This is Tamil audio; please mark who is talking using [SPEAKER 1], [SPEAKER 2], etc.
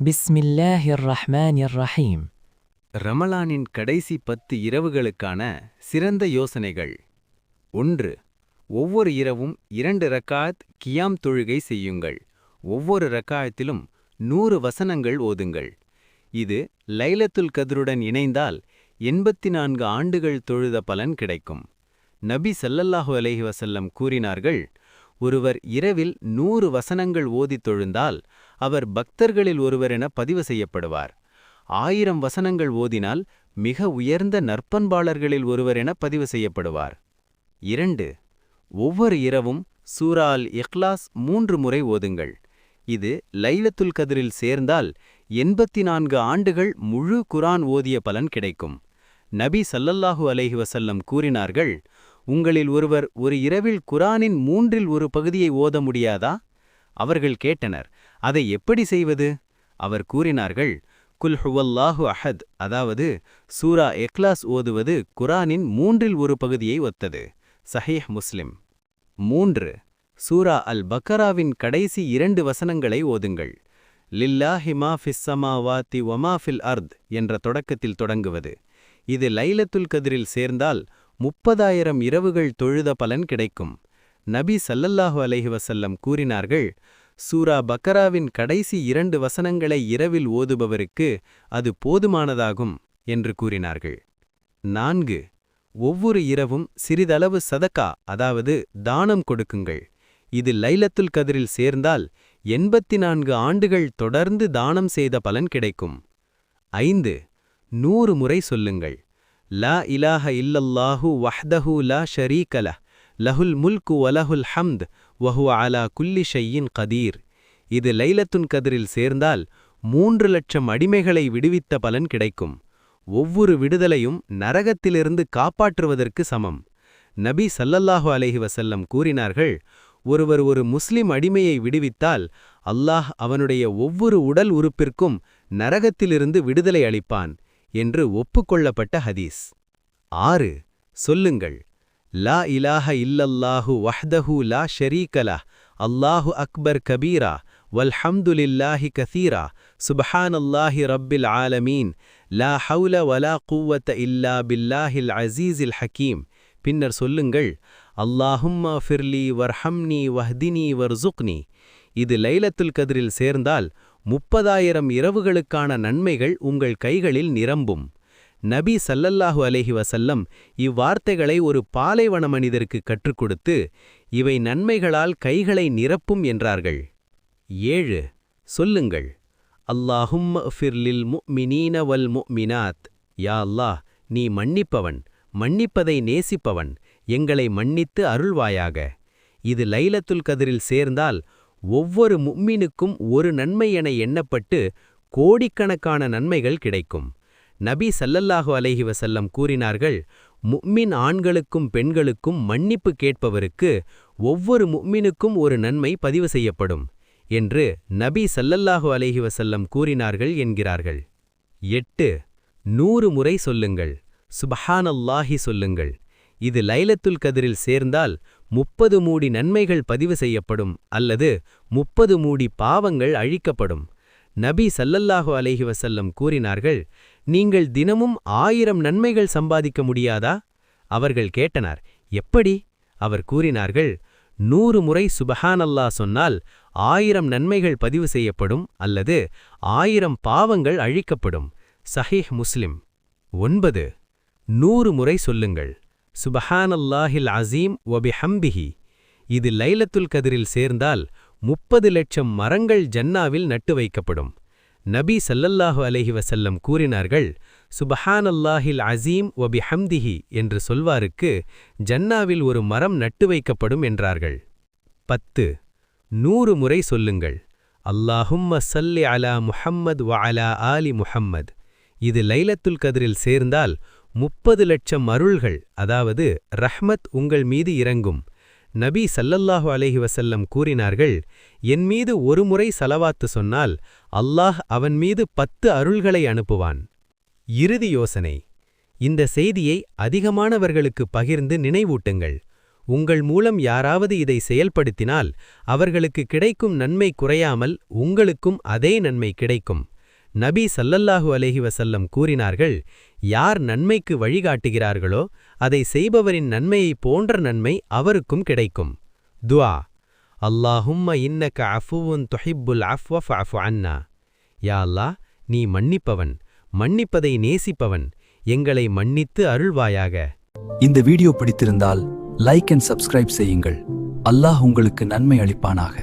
[SPEAKER 1] பிஸ்மில்லாஹிர் ரஹ்மானிர் ரஹீம்.
[SPEAKER 2] ரமலானின் கடைசி 10 இரவுகளுக்கான சிறந்த யோசனைகள். 1. ஒவ்வொரு இரவும் 2 ரக்காத் கியாம் தொழுகை செய்யுங்கள். ஒவ்வொரு ரக்காயத்திலும் 100 வசனங்கள் ஓதுங்கள். இது லைலத்துல் கத்ருடன் இணைந்தால் 84 ஆண்டுகள் தொழுத பலன் கிடைக்கும். நபி ஸல்லல்லாஹு அலைஹி வஸல்லம் கூறினார்கள், ஒருவர் இரவில் 100 வசனங்கள் ஓதித் தொழுந்தால் அவர் பக்தர்களில் ஒருவரென பதிவு செய்யப்படுவார். 1000 வசனங்கள் ஓதினால் மிக உயர்ந்த நற்பண்பாளர்களில் ஒருவரென பதிவு செய்யப்படுவார். 2. ஒவ்வொரு இரவும் சூரா அல் இக்லாஸ் 3 முறை ஓதுங்கள். இது லைலத்துல் கத்ரில் சேர்ந்தால் 84 ஆண்டுகள் முழு குர்ஆன் ஓதிய பலன் கிடைக்கும். நபி ஸல்லல்லாஹு அலைஹி வஸல்லம் கூறினார்கள், உங்களில் ஒருவர் ஒரு இரவில் குர்ஆனின் 1/3 ஒரு பகுதியை ஓத முடியாதா? அவர்கள் கேட்டனர், அதை எப்படி செய்வது? அவர் கூறினார்கள், குல் ஹுவல்லாஹு அஹத், அதாவது சூரா இக்லாஸ் ஓதுவது குர்ஆனின் 1/3 ஒரு பகுதியை ஒத்தது. சஹீஹ் முஸ்லிம். 3. சூரா அல் பக்கராவின் கடைசி 2 வசனங்களை ஓதுங்கள். லில்லாஹி மா ஃபிஸ் ஸமாவாத்தி வ மா ஃபில் அர்த் என்ற தொடக்கத்தில் தொடங்குவது. இது லைலத்துல் கத்ரில் சேர்ந்தால் 30,000 இரவுகள் தொழுத பலன் கிடைக்கும். நபி ஸல்லல்லாஹு அலைஹி வஸல்லம் கூறினார்கள், சூரா பக்கராவின் கடைசி 2 வசனங்களை இரவில் ஓதுபவருக்கு அது போதுமானதாகும் என்று கூறினார்கள். 4. ஒவ்வொரு இரவும் சிறிதளவு சதக்கா, அதாவது தானம் கொடுக்குங்கள். இது லைலத்துல் கத்ரில் சேர்ந்தால் 84 ஆண்டுகள் தொடர்ந்து தானம் செய்த பலன் கிடைக்கும். 5. 100 முறை சொல்லுங்கள். லா இலாஹ இல்லல்லாஹு வஹ்தஹு லா ஷரீக லஹ், லஹுல் முல்கு வலஹுல் ஹம்த் வஹுவ அலா குல்லி ஷையின் கதீர். இது லைலத்துல் கத்ரில் சேர்ந்தால் 3 லட்சம் அடிமைகளை விடுவித்த பலன் கிடைக்கும். ஒவ்வொரு விடுதலையும் நரகத்திலிருந்து காப்பாற்றுவதற்கு சமம். நபி ஸல்லல்லாஹு அலைஹி வஸல்லம் கூறினார்கள், ஒருவர் ஒரு முஸ்லிம் அடிமையை விடுவித்தால் அல்லாஹ் அவனுடைய ஒவ்வொரு உடல் உறுப்பிற்கும் நரகத்திலிருந்து விடுதலை அளிப்பான் என்று ஒப்புக்கொள்ளப்பட்ட ஹதீஸ். 6. சொல்லுங்கள். லா இலாஹ இல்லல்லாஹு வஹ்தஹு லா ஷரீக லஹ், அல்லாஹு அக்பர் கபீரா, வல்ஹம்துலில்லாஹி கதீரா, சுப்ஹானல்லாஹி ரப்பில் ஆலமீன், லா ஹவுல வலா குவ்வத இல்லா பில்லாஹில் அஸீஸில் ஹக்கீம். பின்னர் சொல்லுங்கள், அல்லாஹும்ம ஃபிர்லி வர்ஹம்னி வஹ்தினி வர்சுக்னி. இது லைலத்துல் கத்ரில் சேர்ந்தால் 30,000 இரவுகளுக்கான நன்மைகள் உங்கள் கைகளில் நிரம்பும். நபி ஸல்லல்லாஹு அலைஹி வஸல்லம் இவ்வார்த்தைகளை ஒரு பாலைவன மனிதருக்கு கற்றுக் கொடுத்து, இவை நன்மைகளால் கைகளை நிரப்பும் என்றார்கள். 7. சொல்லுங்கள். அல்லாஹும்ம ஃபிர்லில் முஃமினீன வல் முஃமினாத். யா அல்லாஹ், நீ மன்னிப்பவன், மன்னிப்பதை நேசிப்பவன், எங்களை மன்னித்து அருள்வாயாக. இது லைலத்துல் கத்ரில் சேர்ந்தால் ஒவ்வொரு முஃமினுக்கும் ஒரு நன்மை என எண்ணப்பட்டு கோடிக்கணக்கான நன்மைகள் கிடைக்கும். நபி ஸல்லல்லாஹு அலைஹி வஸல்லம் கூறினார்கள், முஃமின் ஆண்களுக்கும் பெண்களுக்கும் மன்னிப்பு கேட்பவருக்கு ஒவ்வொரு முஃமினுக்கும் ஒரு நன்மை பதிவு செய்யப்படும் என்று நபி ஸல்லல்லாஹு அலைஹி வஸல்லம் கூறினார்கள் என்கிறார்கள். 8. 100 முறை சொல்லுங்கள். சுப்ஹானல்லாஹி சொல்லுங்கள். இது லைலத்துல் கத்ரில் சேர்ந்தால் 30 மூடி நன்மைகள் பதிவு செய்யப்படும் அல்லது 30 மூடி பாவங்கள் அழிக்கப்படும். நபி ஸல்லல்லாஹு அலைஹி வஸல்லம் கூறினார்கள், நீங்கள் தினமும் 1000 நன்மைகள் சம்பாதிக்க முடியாதா? அவர்கள் கேட்டனர், எப்படி? அவர் கூறினார்கள், 100 முறை சுப்ஹானல்லாஹ் சொன்னால் 1000 நன்மைகள் பதிவு செய்யப்படும் அல்லது 1000 பாவங்கள் அழிக்கப்படும். சஹீஹ் முஸ்லிம். 9. 100 முறை சொல்லுங்கள். சுப்ஹானல்லாஹில் அஸீம் வபிஹம்திஹி. இது லைலத்துல் கத்ரில் சேர்ந்தால் 30 லட்சம் மரங்கள் ஜன்னாவில் நட்டு வைக்கப்படும். நபி ஸல்லல்லாஹு அலைஹி வஸல்லம் கூறினார்கள், சுப்ஹானல்லாஹில் அஸீம் வபிஹம்திஹி என்று சொல்வாருக்கு ஜன்னாவில் ஒரு மரம் நட்டு வைக்கப்படும் என்றார்கள். 10. 100 முறை சொல்லுங்கள். அல்லாஹும்ம ஸல்லி அலா முஹம்மத் வ அலா ஆலி முஹம்மத். இது லைலத்துல் கத்ரில் சேர்ந்தால் 30 லட்சம் அருள்கள், அதாவது ரஹ்மத் உங்கள் மீது இறங்கும். நபி ஸல்லல்லாஹு அலைஹி வஸல்லம் கூறினார்கள், என் மீது ஒரு முறை ஸலவாத்து சொன்னால் அல்லாஹ் அவன் மீது 10 அருள்களை அனுப்புவான். இறுதி யோசனை. இந்த செய்தியை அதிகமானவர்களுக்கு பகிர்ந்து நினைவூட்டுங்கள்.
[SPEAKER 1] உங்கள் மூலம் யாராவது இதை செயல்படுத்தினால் அவர்களுக்கு கிடைக்கும் நன்மை குறையாமல் உங்களுக்கும் அதே நன்மை கிடைக்கும். நபி ஸல்லல்லாஹு அலைஹி வஸல்லம் கூறினார்கள், யார் நன்மைக்கு வழிகாட்டுகிறார்களோ அதை செய்பவரின் நன்மையைப் போன்ற நன்மை அவருக்கும் கிடைக்கும். துஆ. அல்லாஹும்ம இன்னக அஃபுவுன் துஹிப்புல் அஃப்வ ஃபஅஃபு அன்னா. யா அல்லாஹ், நீ மன்னிப்பவன், மன்னிப்பதை நேசிப்பவன், எங்களை மன்னித்து அருள்வாயாக.
[SPEAKER 3] இந்த வீடியோ பிடித்திருந்தால் லைக் அண்ட் சப்ஸ்கிரைப் செய்யுங்கள். அல்லாஹ் உங்களுக்கு நன்மை அளிப்பானாக.